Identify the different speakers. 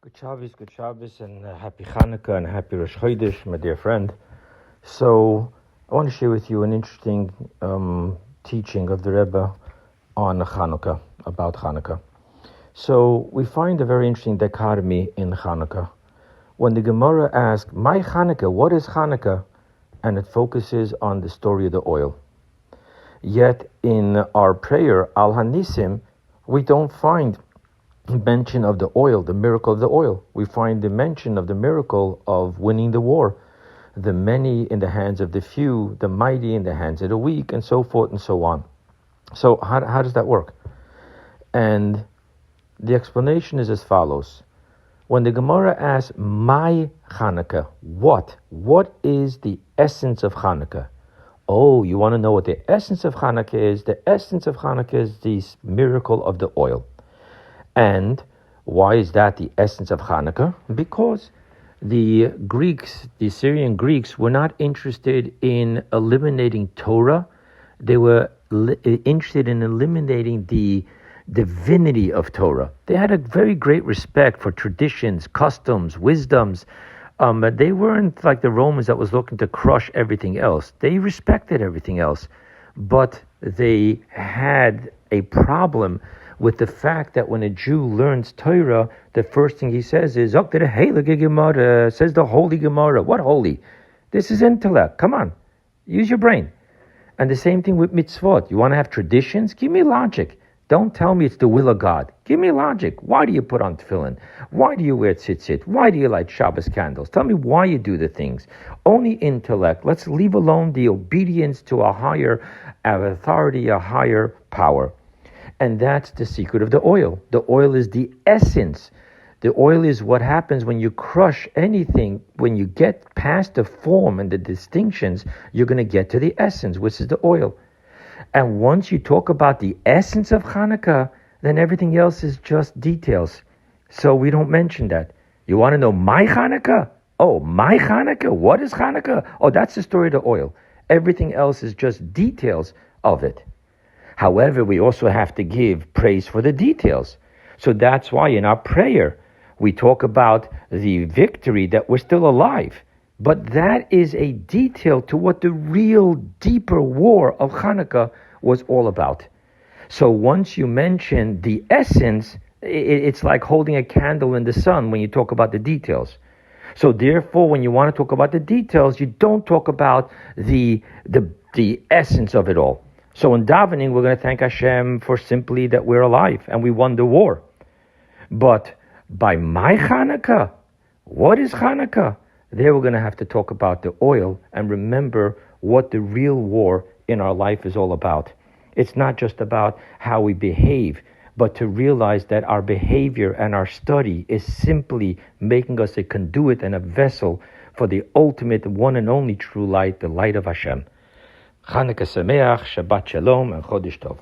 Speaker 1: Good Shabbos, and happy Chanukah and happy Rosh Chodesh, my dear friend. So, I want to share with you an interesting teaching of the Rebbe on Chanukah, about Chanukah. So, we find a very interesting dichotomy in Chanukah. When the Gemara asks, "My Chanukah, what is Chanukah?" and it focuses on the story of the oil. Yet, in our prayer, Al Hanisim, we don't find mention of the oil, the miracle of the oil. We find the mention of the miracle of winning the war, the many in the hands of the few, the mighty in the hands of the weak, and so forth and so on. So how does that work? And the explanation is as follows. When the Gemara asks, "My Chanukah, what is the essence of Chanukah?" Oh, you want to know what the essence of Chanukah is? The essence of Chanukah is the miracle of the oil. And why is that the essence of Chanukah? Because the Syrian Greeks, were not interested in eliminating Torah. They were interested in eliminating the divinity of Torah. They had a very great respect for traditions, customs, wisdoms. They weren't like the Romans that was looking to crush everything else. They respected everything else. But they had a problem with the fact that when a Jew learns Torah, the first thing he says is, says the Holy Gemara. What holy? This is intellect. Come on, use your brain. And the same thing with mitzvot. You want to have traditions? Give me logic. Don't tell me it's the will of God. Give me logic. Why do you put on tefillin? Why do you wear tzitzit? Why do you light Shabbos candles? Tell me why you do the things. Only intellect. Let's leave alone the obedience to a higher authority, a higher power. And that's the secret of the oil. The oil is the essence. The oil is what happens when you crush anything. When you get past the form and the distinctions, you're going to get to the essence, which is the oil. And once you talk about the essence of Chanukah, then everything else is just details. So we don't mention that. You want to know my Chanukah? Oh, my Chanukah? What is Chanukah? Oh, that's the story of the oil. Everything else is just details of it. However, we also have to give praise for the details. So that's why in our prayer, we talk about the victory that we're still alive. But that is a detail to what the real deeper war of Chanukah was all about. So once you mention the essence, it's like holding a candle in the sun when you talk about the details. So therefore, when you want to talk about the details, you don't talk about the essence of it all. So in davening, we're going to thank Hashem for simply that we're alive and we won the war. But by my Chanukah, what is Chanukah? There we're going to have to talk about the oil and remember what the real war in our life is all about. It's not just about how we behave, but to realize that our behavior and our study is simply making us a conduit and a vessel for the ultimate one and only true light, the light of Hashem. Chanukah Sameach, Shabbat Shalom, and Chodesh Tov.